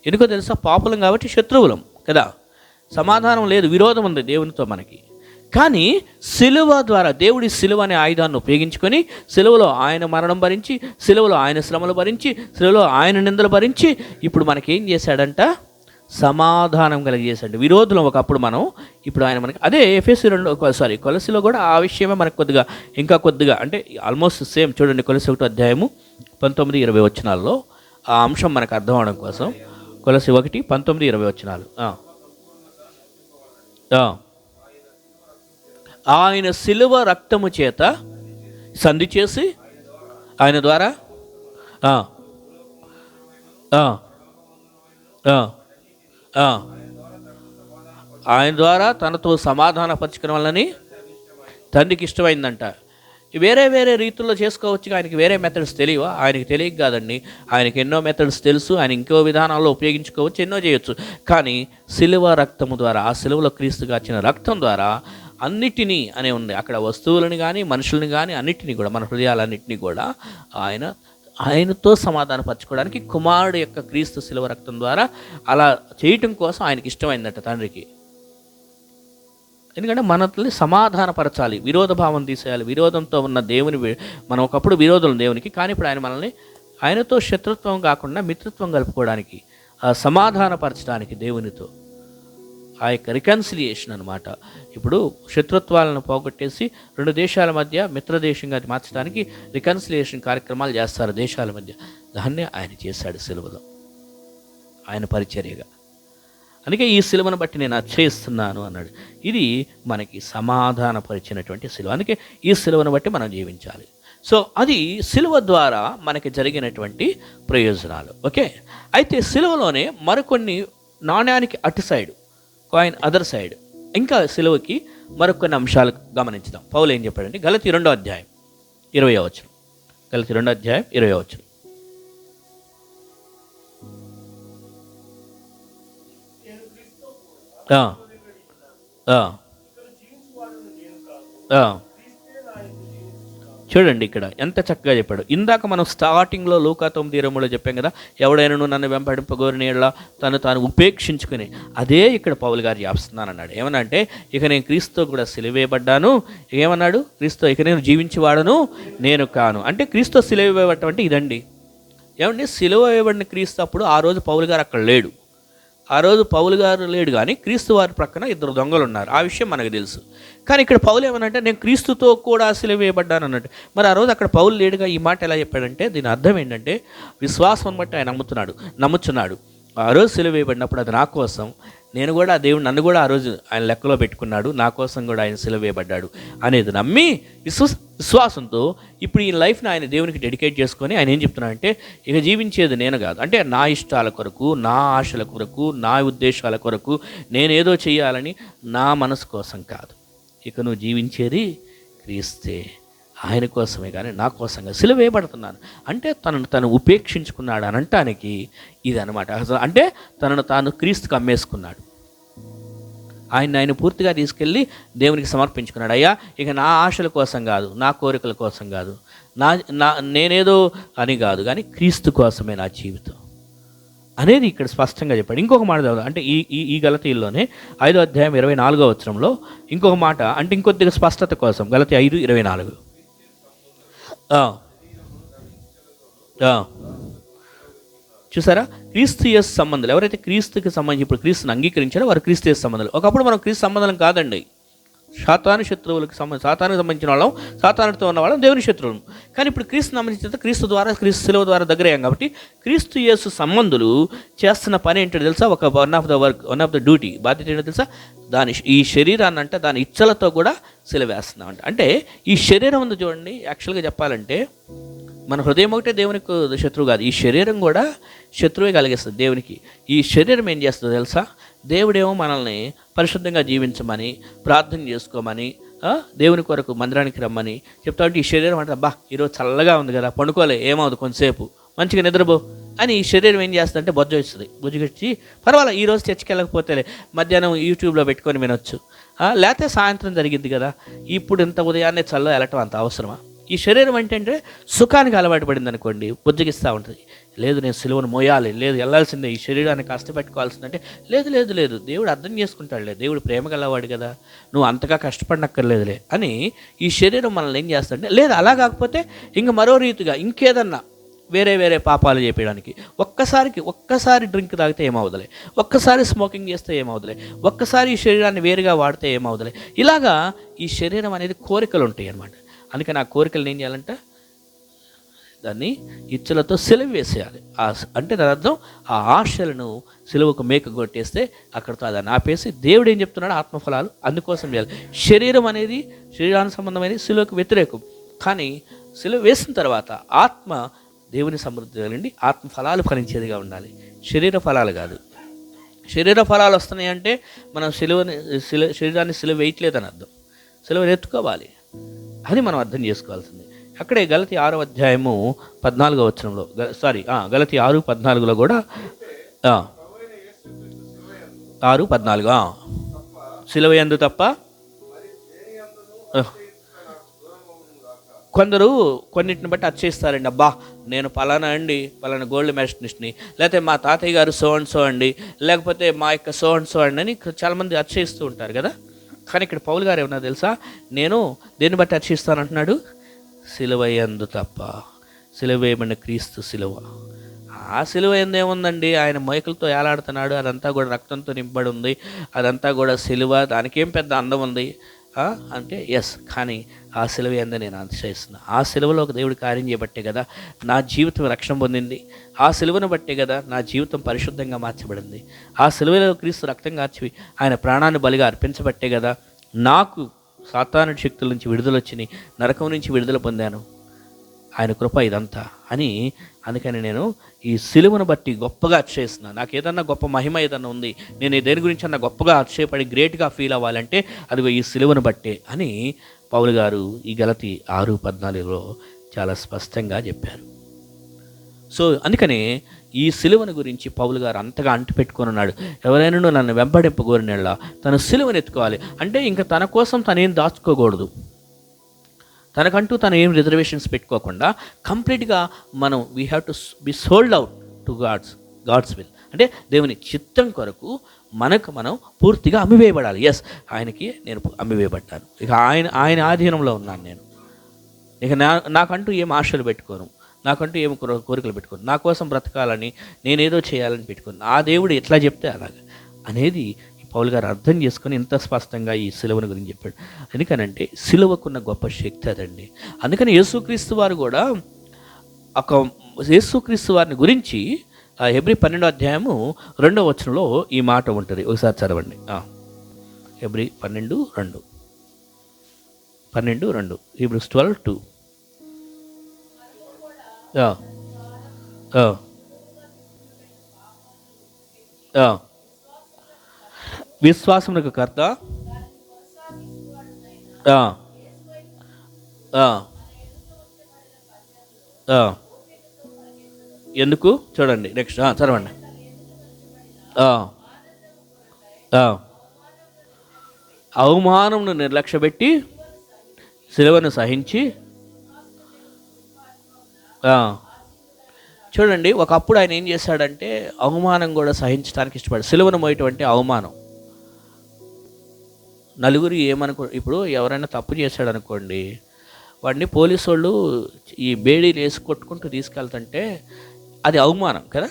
A: ఎందుకో తెలుసా? పాపులం కాబట్టి శత్రువులం కదా. సమాధానం లేదు, విరోధం ఉంది దేవునితో మనకి. కానీ సిలువ ద్వారా దేవుడి సిలువ అనే ఆయుధాన్ని ఉపయోగించుకొని సిలువలో ఆయన మరణం భరించి, సిలువలో ఆయన శ్రమలు భరించి, సిలువలో ఆయన నిందలు భరించి ఇప్పుడు మనకేం చేశాడంట? సమాధానం కలిగజేశాడు. విరోధులం ఒకప్పుడు మనం, ఇప్పుడు ఆయన మనకి. అదే ఎఫెసీ 2 కొలసిలో కూడా ఆ విషయమే మనకు ఇంకా కొద్దిగా అంటే ఆల్మోస్ట్ సేమ్. చూడండి, కొలసి 1:19-20 వచనాల్లో ఆ అంశం మనకు అర్థం అవడం కోసం. కొలసి 1:19-20 వచనాలు. ఆయన సిలువ రక్తము చేత సంధి చేసి ఆయన ద్వారా ఆయన ద్వారా తనతో సమాధానపరచుకున్న వల్లని తండ్రికి ఇష్టమైందంట. వేరే వేరే రీతుల్లో చేసుకోవచ్చు, ఆయనకి వేరే మెథడ్స్ తెలియవా? ఆయనకి తెలియక కాదండి, ఆయనకి ఎన్నో మెథడ్స్ తెలుసు. ఆయన ఇంకో విధానాల్లో ఉపయోగించుకోవచ్చు, ఎన్నో చేయొచ్చు. కానీ సిలువ రక్తము ద్వారా, ఆ సిలువలో క్రీస్తు కాచిన రక్తం ద్వారా అన్నిటినీ అనే ఉంది. అక్కడ వస్తువులను కానీ మనుషులను కానీ అన్నిటినీ కూడా, మన హృదయాలన్నింటినీ కూడా ఆయనతో సమాధానపరచుకోవడానికి కుమారుడు యొక్క క్రీస్తు శిలువ రక్తం ద్వారా అలా చేయటం కోసం ఆయనకి ఇష్టమైందట తండ్రికి. ఎందుకంటే మనల్ని సమాధానపరచాలి, విరోధ భావం తీసేయాలి. విరోధంతో ఉన్న దేవుని మనం ఒకప్పుడు విరోధులు దేవునికి, కానీ ఇప్పుడు ఆయన మనల్ని ఆయనతో శత్రుత్వం కాకుండా మిత్రత్వం కలుపుకోవడానికి, సమాధానపరచడానికి దేవునితో ఆ యొక్క రికన్సిలియేషన్ అనమాట. ఇప్పుడు శత్రుత్వాలను పోగొట్టేసి 2 దేశాల మధ్య మిత్రదేశంగా మార్చడానికి రికన్సిలియేషన్ కార్యక్రమాలు చేస్తారు దేశాల మధ్య. దాన్నే ఆయన చేశాడు సిలువలో, ఆయన పరిచర్యగా. అందుకే ఈ సిలువను బట్టి నేను అర్చయిస్తున్నాను అన్నాడు. ఇది మనకి సమాధానపరిచినటువంటి సిలువ. అందుకే ఈ సిలువను బట్టి మనం జీవించాలి. సో అది సిలువ ద్వారా మనకి జరిగినటువంటి ప్రయోజనాలు. ఓకే, అయితే సిలువలోనే మరికొన్ని, నాణ్యానికి అటు సైడ్, కాయిన్ అదర్ సైడ్, ఇంకా సిలువకి మరికొన్ని అంశాలు గమనించుదాం. పౌలు ఏం చెప్పాడంటే గలతీ 2:20 వచనం. గలతీ 2:20 వచనం. చూడండి ఇక్కడ ఎంత చక్కగా చెప్పాడు. ఇందాక మనం స్టార్టింగ్లో లూకా 9:23 చెప్పాం కదా, ఎవడైనా నన్ను వెంబడింపగోరిన యెడల తాను ఉపేక్షించుకుని, అదే ఇక్కడ పౌలు గారు చేస్తున్నాను అన్నాడు. ఏమనంటే ఇక నేను క్రీస్తుతో కూడా సిలువేయబడ్డాను. ఏమన్నాడు? క్రీస్తు ఇక నేను జీవించేవాడను నేను కాను. అంటే క్రీస్తు సిలువేయబడటం అంటే ఇదండి. ఏమండి, సిలువ వేయబడిన క్రీస్తు అప్పుడు ఆ రోజు పౌలు గారు అక్కడ లేడు. ఆ రోజు పౌలు గారు లేడు, కానీ క్రీస్తు వారి ప్రక్కన 2 దొంగలు ఉన్నారు. ఆ విషయం మనకు తెలుసు. కానీ ఇక్కడ పౌలు ఏమనంటే నేను క్రీస్తుతో కూడా సిలువ వేయబడ్డాను అన్నట్టు. మరి ఆ రోజు అక్కడ పౌలు లేడుగా. ఈ మాట ఎలా చెప్పాడంటే దీని అర్థం ఏంటంటే విశ్వాసం బట్టి ఆయన నమ్ముచున్నాడు. ఆ రోజు సిలువ వేయబడినప్పుడు అది నా కోసం, నేను కూడా దేవుడు నన్ను కూడా ఆ రోజు ఆయన లెక్కలో పెట్టుకున్నాడు, నా కోసం కూడా ఆయన సిలువ వేయబడ్డాడు అనేది నమ్మి విశ్వాసంతో ఇప్పుడు ఈ లైఫ్ని ఆయన దేవునికి డెడికేట్ చేసుకొని ఆయన ఏం చెప్తున్నాడంటే ఇక జీవించేది నేను కాదు, అంటే నా ఇష్టాల కొరకు, నా ఆశల కొరకు, నా ఉద్దేశాల కొరకు నేనేదో చేయాలని నా మనసు కోసం కాదు. ఇక నువ్వు జీవించేది క్రీస్తే, ఆయన కోసమే కానీ నా కోసంగా సిలువ వేయబడుతున్నాను. అంటే తను ఉపేక్షించుకున్నాడు అనటానికి ఇది అనమాట. అంటే తనను తాను క్రీస్తుకు అమ్మేసుకున్నాడు. ఆయన పూర్తిగా తీసుకెళ్ళి దేవునికి సమర్పించుకున్నాడు. అయ్యా ఇక నా ఆశల కోసం కాదు, నా కోరికల కోసం కాదు, నేనేదో అని కాదు, కానీ క్రీస్తు కోసమే నా జీవితం అనేది ఇక్కడ స్పష్టంగా చెప్పాడు. ఇంకొక మాట చదువు, అంటే ఈ గలతీల్లోనే 5:24 వచనంలో ఇంకొక మాట, అంటే ఇంకొద్దిగా స్పష్టత కోసం గలతీ 5:24. చూసారా, క్రీస్తు యేసు సంబంధాలు. ఎవరైతే క్రీస్తుకి సంబంధించి ఇప్పుడు క్రీస్తుని అంగీకరించారో వారు క్రీస్తు యేసు సంబంధాలు. ఒకప్పుడు మనం క్రీస్తు సంబంధం కాదండి, సాతాను శత్రువులకు సాతానికి సంబంధించిన వాళ్ళం, సాతానుతో ఉన్న వాళ్ళం దేవుని శత్రువులు. కానీ ఇప్పుడు క్రీస్తు సంబంధించిన క్రీస్తు ద్వారా, క్రీస్తు శిలువ ద్వారా దగ్గర అయ్యాం కాబట్టి క్రీస్తు యేసు సంబంధులు చేస్తున్న పని ఏంటో తెలుసా? వన్ ఆఫ్ ద డ్యూటీ, బాధ్యత ఏంటో తెలుసా? ఈ శరీరాన్ని అంటే దాని ఇచ్చలతో కూడా సిలువేస్తున్నామంట. అంటే ఈ శరీరం ఉంది చూడండి, యాక్చువల్గా చెప్పాలంటే మన హృదయం ఒకటే దేవునికి శత్రువు కాదు, ఈ శరీరం కూడా శత్రువే కలిగిస్తుంది దేవునికి. ఈ శరీరం ఏం చేస్తుందో తెలుసా? దేవుడేమో మనల్ని పరిశుద్ధంగా జీవించమని, ప్రార్థన చేసుకోమని, దేవుని కొరకు మందిరానికి రమ్మని చెప్తా ఉంటే ఈ శరీరం అంటే అబ్బా ఈరోజు చల్లగా ఉంది కదా, పండుకోలే, ఏమవుతుంది, కొంతసేపు మంచిగా నిద్రపో అని ఈ శరీరం ఏం చేస్తుందంటే బొజ్జ వస్తుంది. బుజ్జుకొచ్చి పర్వాలేదు ఈరోజు చర్చికి వెళ్ళకపోతేలే మధ్యాహ్నం యూట్యూబ్లో పెట్టుకొని వినొచ్చు లేకపోతే సాయంత్రం జరిగింది కదా, ఇప్పుడు ఇంత ఉదయాన్నే చల్ల వెళ్ళటం అంత అవసరమా? ఈ శరీరం ఏంటంటే సుఖానికి అలవాటు పడింది అనుకోండి, బుజ్జగిస్తూ ఉంటుంది. లేదు నేను సిలువను మోయాలి, లేదు వెళ్ళాల్సిందే, ఈ శరీరాన్ని కష్టపెట్టుకోవాల్సిందంటే లేదు లేదు లేదు, దేవుడు అర్థం చేసుకుంటాడులే, దేవుడు ప్రేమ గలవాడు కదా, నువ్వు అంతగా కష్టపడనక్కర్లేదులే అని ఈ శరీరం మనల్ని ఏం చేస్తాడంటే, లేదు అలా కాకపోతే ఇంక మరో రీతిగా ఇంకేదన్నా వేరే వేరే పాపాలు చేయడానికి ఒక్కసారి డ్రింక్ తాగితే ఏమవుదలే, ఒక్కసారి స్మోకింగ్ చేస్తే ఏమవుదలే, ఒక్కసారి ఈ శరీరాన్ని వేరుగా వాడితే ఏమవుదలే, ఇలాగా ఈ శరీరం అనేది కోరికలు ఉంటాయి అన్నమాట. అందుకని ఆ కోరికలను ఏం చేయాలంటే దాన్ని ఇచ్చలతో సిలువ వేసేయాలి. అంటే దాని అర్థం ఆ ఆశలను సిలువకు మేక కొట్టేస్తే అక్కడితో దాన్ని ఆపేసి దేవుడు ఏం చెప్తున్నాడు, ఆత్మఫలాలు అందుకోసం చేయాలి. శరీరం అనేది శరీరానికి సంబంధమైనది సిలువకు వ్యతిరేకం. కానీ సిలువ వేసిన తర్వాత ఆత్మ దేవుని సమృద్ధి కలిగింది, ఆత్మ ఫలాలు ఫలించేదిగా ఉండాలి, శరీర ఫలాలు కాదు. శరీర ఫలాలు వస్తున్నాయంటే మనం శరీరాన్ని సిలువ వేయట్లేదని అర్థం, సిలువను ఎత్తుకోవాలి, అది మనం అర్థం చేసుకోవాల్సింది. అక్కడే గలతీ 6వ అధ్యాయము 14వ వచనంలో గలతీ 6:14 కూడా 6:14 సిలువ యందు తప్ప కొందరు కొన్నిటిని బట్టి అర్చేస్తారండి. అబ్బా నేను పలానా గోల్డ్ మెడలిస్ట్ని, లేకపోతే మా తాతయ్య గారు సో అండ్ సో అండి, లేకపోతే మా యొక్క సో అండ్ సో అండి అని చాలామంది అర్చేస్తూ ఉంటారు కదా. కానీ ఇక్కడ పౌలు గారు ఏమన్నా తెలుసా, నేను దేన్ని బట్టి అర్చిస్తానంటున్నాడు, సిలువ యందు తప్ప, సిలువ వేయబడిన క్రీస్తు సిలువ. ఆ సిలువ యందు ఏముందండి, ఆయన మైకులతో ఏలాడుతున్నాడు, అదంతా కూడా రక్తంతో నింపబడి ఉంది, అదంతా కూడా సిలువ, దానికేం పెద్ద అందం ఉంది అంటే ఎస్, కానీ ఆ సిలువ యందు నేను అతిశయిస్తున్నాను. ఆ సిలువలో ఒక దేవుడి కార్యం చేయబట్టే కదా నా జీవితం రక్షణ పొందింది, ఆ సిలువను బట్టే కదా నా జీవితం పరిశుద్ధంగా మార్చబడింది, ఆ సిలువలో క్రీస్తు రక్తం కార్చి ఆయన ప్రాణాన్ని బలిగా అర్పించబట్టే కదా నాకు సాతాను శక్తుల నుంచి విడుదల వచ్చినాయి, నరకం నుంచి విడుదల పొందాను, ఆయన కృప ఇదంతా అని. అందుకని నేను ఈ సిలువను బట్టి గొప్పగా అతిశయిస్తున్నాను. నాకు ఏదన్నా గొప్ప మహిమ ఏదన్నా ఉంది, నేను దేని గురించి అన్నా గొప్పగా అతిశయపడి గ్రేట్గా ఫీల్ అవ్వాలంటే అదిగో ఈ సిలువను బట్టే అని పౌలు గారు ఈ గలతీ 6:14లో చాలా స్పష్టంగా చెప్పారు. సో అందుకనే ఈ సిలువను గురించి పౌలు గారు అంతగా అంటుపెట్టుకొని ఉన్నాడు. ఎవరైనా నన్ను వెంబడింపగోరినలా తను సిలువను ఎత్తుకోవాలి అంటే ఇంకా తన కోసం తనేం దాచుకోకూడదు, తనకంటూ తను ఏం రిజర్వేషన్స్ పెట్టుకోకుండా కంప్లీట్గా మనం we have to be sold out to God's will, అంటే దేవుని చిత్తం కొరకు మనం పూర్తిగా అమ్మివేయబడాలి. ఎస్, ఆయనకి నేను అమ్మివేయబడ్డాను, ఇక ఆయన ఆధీనంలో ఉన్నాను నేను, ఇక నాకంటూ ఏం ఆశలు పెట్టుకోను, నాకంటూ ఏం కోరికలు పెట్టుకోను, నా కోసం బ్రతకాలని నేనేదో చేయాలని పెట్టుకోను, ఆ దేవుడు ఎట్లా చెప్తే అలాగా అనేది పౌలు గారు అర్థం చేసుకొని ఇంత స్పష్టంగా ఈ సిలువను గురించి చెప్పాడు. ఎందుకనంటే సిలువకున్న గొప్ప శక్తి అదండి. అందుకని యేసుక్రీస్తు వారు కూడా యేసుక్రీస్తు వారిని గురించి హెబ్రీ 12వ అధ్యాయము 2వ వచనంలో ఈ మాట ఉంటుంది, ఒకసారి చదవండి. హెబ్రీ 12:2 Hebrews 12:2 విశ్వాసమునకు కర్త ఎందుకు చూడండి నెక్స్ట్ చదవండి. అవమానమును నిర్లక్ష్యపెట్టి సిలువను సహించి చూడండి, ఒకప్పుడు ఆయన ఏం చేశాడంటే అవమానం కూడా సహించడానికి ఇష్టపడాడు. సిలువను మోయటువంటి అవమానం నలుగురు ఇప్పుడు ఎవరైనా తప్పు చేశాడు అనుకోండి, వాడిని పోలీసు వాళ్ళు ఈ బేడీలు వేసి కొట్టుకుంటూ తీసుకెళ్తుంటే అది అవమానం కదా.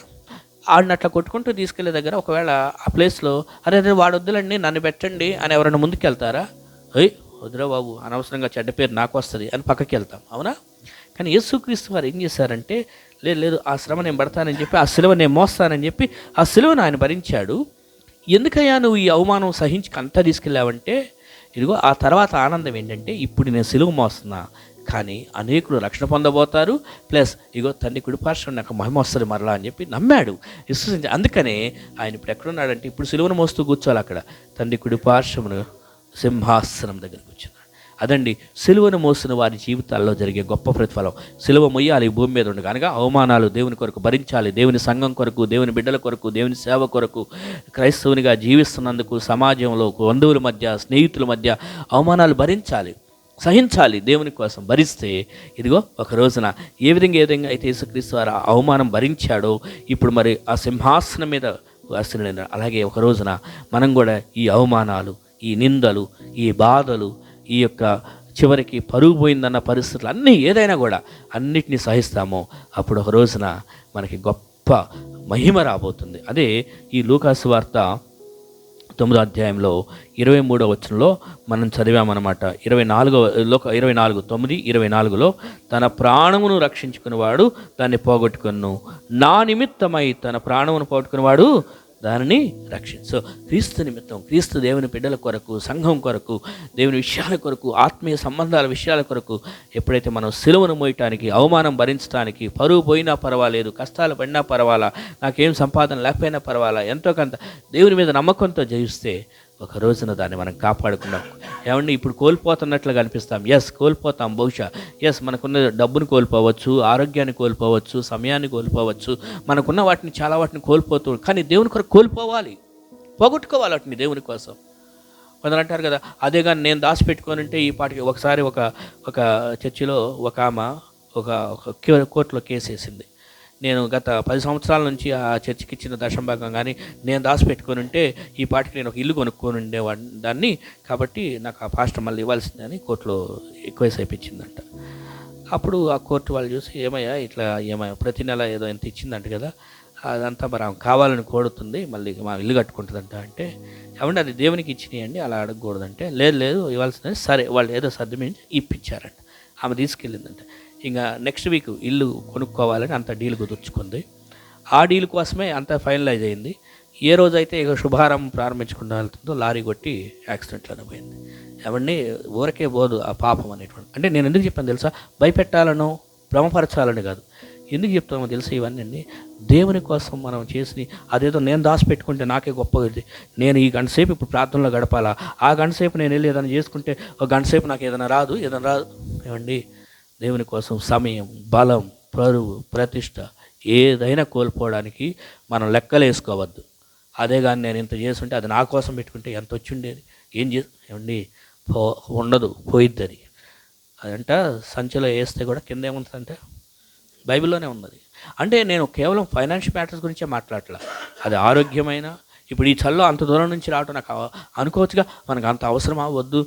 A: వాడిని అట్లా కొట్టుకుంటూ తీసుకెళ్లే దగ్గర ఒకవేళ ఆ ప్లేస్లో అరే వాడు వద్దులండి నన్ను పెట్టండి అని ఎవరైనా ముందుకు వెళ్తారా? వద్దురా బాబు, అనవసరంగా చెడ్డ పేరు నాకు వస్తుంది అని పక్కకి వెళ్తాం, అవునా? కానీ యేసుక్రీస్తు వారు ఏం చేశారంటే లేదు ఆ శ్రమ నేను పడతానని చెప్పి, ఆ సిలువ నేను మోస్తానని చెప్పి ఆ సిలువను ఆయన భరించాడు. ఎందుకయ్యా నువ్వు ఈ అవమానం సహించి అంతా తీసుకెళ్ళావంటే, ఇదిగో ఆ తర్వాత ఆనందం ఏంటంటే ఇప్పుడు నేను సిలువ మోస్తున్నా కానీ అనేకులు రక్షణ పొందబోతారు, ప్లస్ ఇగో తండ్రి కుడిపార్శ్వం నాకు మహిమ వస్తుంది మరలా అని చెప్పి నమ్మాడు, విశ్వసించి. అందుకనే ఆయన ఇప్పుడు ఎక్కడున్నాడంటే ఇప్పుడు సిలువను మోస్తూ కూర్చోవాలి అక్కడ తండ్రి కుడిపార్శ్వమును సింహాసనం దగ్గర కూర్చున్నాడు. అదండి సిలువను మోసిన వారి జీవితాల్లో జరిగే గొప్ప ప్రతిఫలం. సిలువ మొయ్యాలి ఈ భూమి మీద ఉండగా, అనగా అవమానాలు దేవుని కొరకు భరించాలి, దేవుని సంఘం కొరకు, దేవుని బిడ్డల కొరకు, దేవుని సేవ కొరకు, క్రైస్తవునిగా జీవిస్తున్నందుకు సమాజంలో బంధువుల మధ్య, స్నేహితుల మధ్య అవమానాలు భరించాలి, సహించాలి. దేవుని కోసం భరిస్తే ఇదిగో ఒక రోజున ఏ విధంగా అయితే యేసుక్రీస్తు వారు అవమానం భరించాడో ఇప్పుడు మరి ఆ సింహాసనం మీద వాసన, అలాగే ఒక రోజున మనం కూడా ఈ అవమానాలు, ఈ నిందలు, ఈ బాధలు, ఈ యొక్క చివరికి పరుగు పోయిందన్న పరిస్థితులు అన్నీ ఏదైనా కూడా అన్నిటినీ సహిస్తామో అప్పుడు ఒక రోజున మనకి గొప్ప మహిమ రాబోతుంది. అదే ఈ లూకాసు వార్త 9వ అధ్యాయంలో 23వ వచనంలో మనం చదివామన్నమాట. 24:9-24లో తన ప్రాణమును రక్షించుకునేవాడు దాన్ని పోగొట్టుకును, నా నిమిత్తమై తన ప్రాణమును పోగొట్టుకునేవాడు దానిని రక్షించు. క్రీస్తు నిమిత్తం, క్రీస్తు దేవుని బిడ్డల కొరకు, సంఘం కొరకు, దేవుని విషయాల కొరకు, ఆత్మీయ సంబంధాల విషయాల కొరకు ఎప్పుడైతే మనం సిలువను మోయటానికి, అవమానం భరించడానికి, పరువు పోయినా పర్వాలేదు, కష్టాలు పడినా పర్వాలా, నాకేం సంపాదన లేకపోయినా పర్వాలా, ఎంతో కొంత దేవుని మీద నమ్మకంతో జీవిస్తే ఒక రోజున దాన్ని మనం కాపాడుకున్నాం. ఏమండి ఇప్పుడు కోల్పోతున్నట్లుగా అనిపిస్తాం, కోల్పోతాం బహుశా, మనకున్న డబ్బును కోల్పోవచ్చు, ఆరోగ్యాన్ని కోల్పోవచ్చు, సమయాన్ని కోల్పోవచ్చు, మనకున్న వాటిని చాలా వాటిని కోల్పోతూ, కానీ దేవుని కొరకు కోల్పోవాలి, పోగొట్టుకోవాలి వాటిని దేవుని కోసం. కొందరు అంటారు కదా, అదే కానీ నేను దాచిపెట్టుకొని ఉంటే ఈ పాటికి. ఒకసారి ఒక చర్చిలో ఒక ఆమె ఒక కోర్టులో కేసు వేసింది. నేను గత 10 సంవత్సరాల నుంచి ఆ చర్చికి ఇచ్చిన దశంభాగం కానీ నేను దాచిపెట్టుకొని ఉంటే ఈ పాటికి నేను ఒక ఇల్లు కొనుక్కొని ఉండేవాడిని దాన్ని, కాబట్టి నాకు ఆ పాస్టర్ మళ్ళీ ఇవ్వాల్సిందని కోర్టులో రిక్వెస్ట్ అయిపించిందంట. అప్పుడు ఆ కోర్టు వాళ్ళు చూసి, ఏమయ్యా ప్రతి నెల ఏదో ఎంత ఇచ్చిందంట కదా, అదంతా మరి ఆమె కావాలని కోరుతుంది, మళ్ళీ మా ఇల్లు కట్టుకుంటుందంట. అంటే ఏమంటే అది దేవునికి ఇచ్చినాయండి, అలా అడగకూడదంటే, లేదు ఇవ్వాల్సిందని. సరే వాళ్ళు ఏదో సర్దుమించి ఇప్పించారంట. ఆమె తీసుకెళ్ళిందంట. ఇంకా నెక్స్ట్ వీక్ ఇల్లు కొనుక్కోవాలని అంత డీల్ కుదుర్చుకుంది. ఆ డీల్ కోసమే అంత ఫైనలైజ్ అయింది. ఏ రోజైతే ఇక శుభారంభం ప్రారంభించుకుంటూ వెళ్తుందో లారీ కొట్టి యాక్సిడెంట్లోనే పోయింది. ఎవరిని ఊరకే పోదు ఆ పాపం అనేటువంటి. అంటే నేను ఎందుకు చెప్పాను తెలుసా, భయపెట్టాలనో భ్రమపరచాలని కాదు. ఎందుకు చెప్తామో తెలుసా ఇవన్నీ అండి, దేవుని కోసం మనం చేసి, అదేదో నేను దాచిపెట్టుకుంటే నాకే గొప్పది, నేను ఈ గంట సేపు ఇప్పుడు ప్రార్థనలో గడపాలా, ఆ గంట సేపు నేను వెళ్ళి ఏదైనా చేసుకుంటే ఒక గంట సేపు నాకు ఏదైనా రాదు. ఏమండి దేవుని కోసం సమయం, బలం, పరువు, ప్రతిష్ట ఏదైనా కోల్పోవడానికి మనం లెక్కలు వేసుకోవద్దు. అదే కానీ నేను ఇంత చేస్తుంటే అది నా కోసం పెట్టుకుంటే ఎంత వచ్చి ఉండేది, ఏమండి ఉండదు, పోయిద్ది అది. అదంట సంచిలో వేస్తే కూడా కింద ఏముంటుందంటే బైబిల్లోనే ఉన్నది. అంటే నేను కేవలం ఫైనాన్షియల్ మ్యాటర్స్ గురించే మాట్లాడట్లా, అది ఆరోగ్యమైన. ఇప్పుడు ఈ చల్లో అంత దూరం నుంచి రావటం నాకు అనుకోవచ్చుగా, మనకు అంత అవసరమా వద్దు,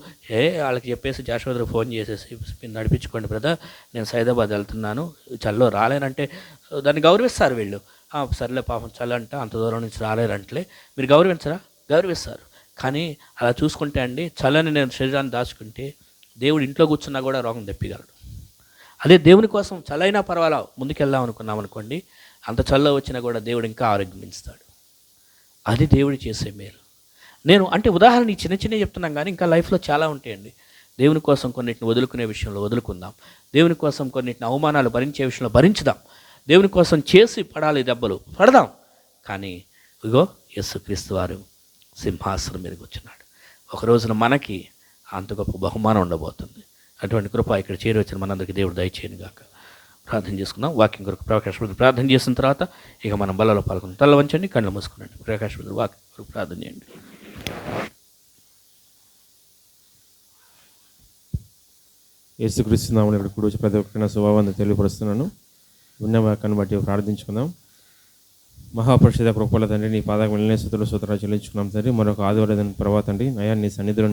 A: వాళ్ళకి చెప్పేసి జాషువాకు ఫోన్ చేసేసి నడిపించుకోండి బ్రదర్, నేను సైదాబాద్ వెళ్తున్నాను, చల్లో రాలేనంటే దాన్ని గౌరవిస్తారు వీళ్ళు. సర్లే పాపం చల్ల అంట అంత దూరం నుంచి రాలేరంటలే, మీరు గౌరవించరా? గౌరవిస్తారు. కానీ అలా చూసుకుంటే అండి, చల్లని నేను శరీరాన్ని దాచుకుంటే దేవుడు ఇంట్లో కూర్చున్నా కూడా రోగం తెప్పిగలడు. అదే దేవుని కోసం చల్లైనా పర్వాలా ముందుకెళ్దాం అనుకున్నాం అనుకోండి, అంత చల్ల వచ్చినా కూడా దేవుడు ఇంకా ఆరోగ్యం ఇస్తాడు. అది దేవుడు చేసే మేలు. నేను అంటే ఉదాహరణ ఈ చిన్న చెప్తున్నాం, కానీ ఇంకా లైఫ్లో చాలా ఉంటాయండి. దేవుని కోసం కొన్నిటిని వదులుకునే విషయంలో వదులుకుందాం, దేవుని కోసం కొన్నిటిని అవమానాలు భరించే విషయంలో భరించుదాం, దేవుని కోసం చేసి పడాలి దెబ్బలు పడదాం. కానీ ఇగో యేసుక్రీస్తు వారు సింహాసనం మీద కూర్చున్నాడు. ఒక రోజున మనకి అంత గొప్ప బహుమానం ఉండబోతుంది. అటువంటి కృప ఇక్కడ చేరవచ్చిన మనందరికీ దేవుడు దయచేయను గాక. ప్రార్థన చేసుకుందాం. వాక్యం కొరకు ప్రకాష్ బ్రదర్ ప్రార్థన చేసిన తర్వాత ఇక మనం బలలో పాల్గొందాం. తల వంచండి, కళ్ళు మూసుకునండి. ప్రకాష్ బ్రదర్ వాక్యం కొరకు ప్రార్థన చేయండి.
B: యేసుక్రీస్తు నామములో ఇక్కడ కూర్చొని ప్రతి ఒక్కరిన శుభవందనాలు తెలియపరుస్తున్నాను. ఉన్న వాక్యాన్ని బట్టి ప్రార్థించుకుందాం. మహాపరిషద కృపల తండ్రి, నీ పాదకు వెళ్ళిన స్తుతులు చెల్లించుకున్నాం తండ్రి. మరొక ఆదివారం ప్రభావ తండ్రి, అయ్యా నీ సన్నిధిలో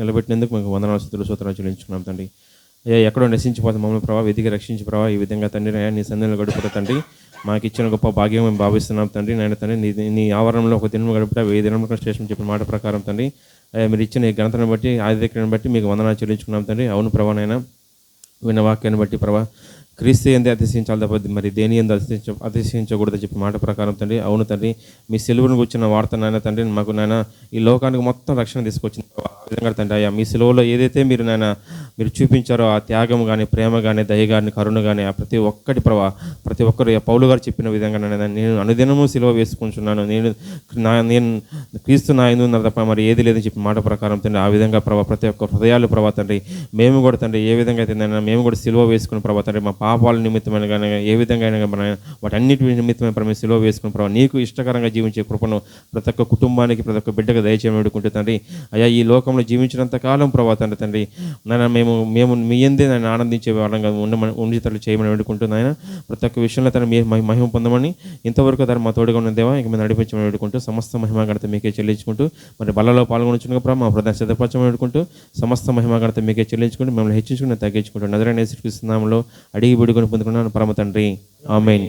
B: నిలబెట్టినందుకు మీకు వందనాలు స్తుతులు చెల్లించుకున్నాం తండ్రి. అయ్యా ఎక్కడో నశించిపోతే మమ్మల్ని ప్రభావ వెతికి రక్షించి ప్రభావ ఈ విధంగా తండ్రి అయ్యా నీ సన్నిధిలో గడుపుతా తండ్రి. మాకు ఇచ్చిన గొప్ప భాగ్యం మేము భావిస్తున్నాం తండ్రి. నాయన తండ్రి, నీ ఆవరణలో ఒక దినం గడుపుతా 1000 దినముల స్టేషన్ చెప్పిన మాట ప్రకారం తండ్రి, అయ్యా మీరు ఇచ్చిన ఈ ఘనతను బట్టి ఆధిక్యాన్ని బట్టి మీకు వందనాలు చెల్లించుకున్నాం తండ్రి. అవును ప్రభావ, నాయన విన్న వాక్యాన్ని బట్టి ప్రభావ క్రీస్తు ఎందే అతిశయించాలి తప్ప మరి దేని ఎందు అతిశయించకూడదు చెప్పి మాట ప్రకారం తండ్రి, అవును తండ్రి, మీ సిలువను కూర్చున్న వార్త నాయన తండ్రి మాకు నాయన ఈ లోకానికి మొత్తం రక్షణ తీసుకొచ్చింది ఆ విధంగా తండ్రి. అయ్యా మీ సిలువలో ఏదైతే మీరు చూపించారో ఆ త్యాగం కానీ, ప్రేమ కానీ, దయ కానీ, కరుణ కానీ, ఆ ప్రతి ఒక్కటి ప్రతి ఒక్కరు పౌలు గారు చెప్పిన విధంగా నేను అనుదినము సిలువ వేసుకుంటున్నాను, నేను క్రీస్తు నా యందు ఉన్నారు తప్ప మరి ఏది లేదని చెప్పి మాట ప్రకారం తండ్రి ఆ విధంగా ప్రతి ఒక్క హృదయాలు తండ్రి మేము కూడా తండ్రి ఏ విధంగా అయితే మేము కూడా సిలువ వేసుకుని తండ్రి మా పాపాల నిమిత్తమైన కానీ ఏ విధంగా అయినా వాటన్నిటి నిమిత్తమైన సిలువ వేసుకుని నీకు ఇష్టకరంగా జీవించే కృపను ప్రతి ఒక్క కుటుంబానికి, ప్రతి ఒక్క బిడ్డకు దయచేయమని వేడుకుంటే తండ్రి. అయ్యా ఈ లోకంలో జీవించినంత కాలం తండ్రి నాయన మేము మీ ఎందే నేను ఆనందించే వాళ్ళంగా ఉండితలు చేయమని వేడుకుంటున్నాయన. ప్రతి ఒక్క విషయంలో తను మీ మహిమ పొందమని ఇంతవరకు తను మా తోడుగా ఉన్న దేవా ఇంక మేము నడిపించమని వేడుకుంటూ సమస్త మహిమ ఘనత మీకే చెల్లించుకుంటూ మరి బలలో పాల్గొనుచున్న ప్రభావ మా ప్రధాన సిద్ధపరచమని వేడుకుంటూ సమస్త మహిమ ఘనత మీకే చెల్లించుకుంటూ మిమ్మల్ని హెచ్చించుకుని తగ్గించుకుంటూ నజరేయుడైన యేసుక్రీస్తు నామములో అడిగి బిడుకొని పొందుకున్నాను పరమ తండ్రి. ఆమేన్.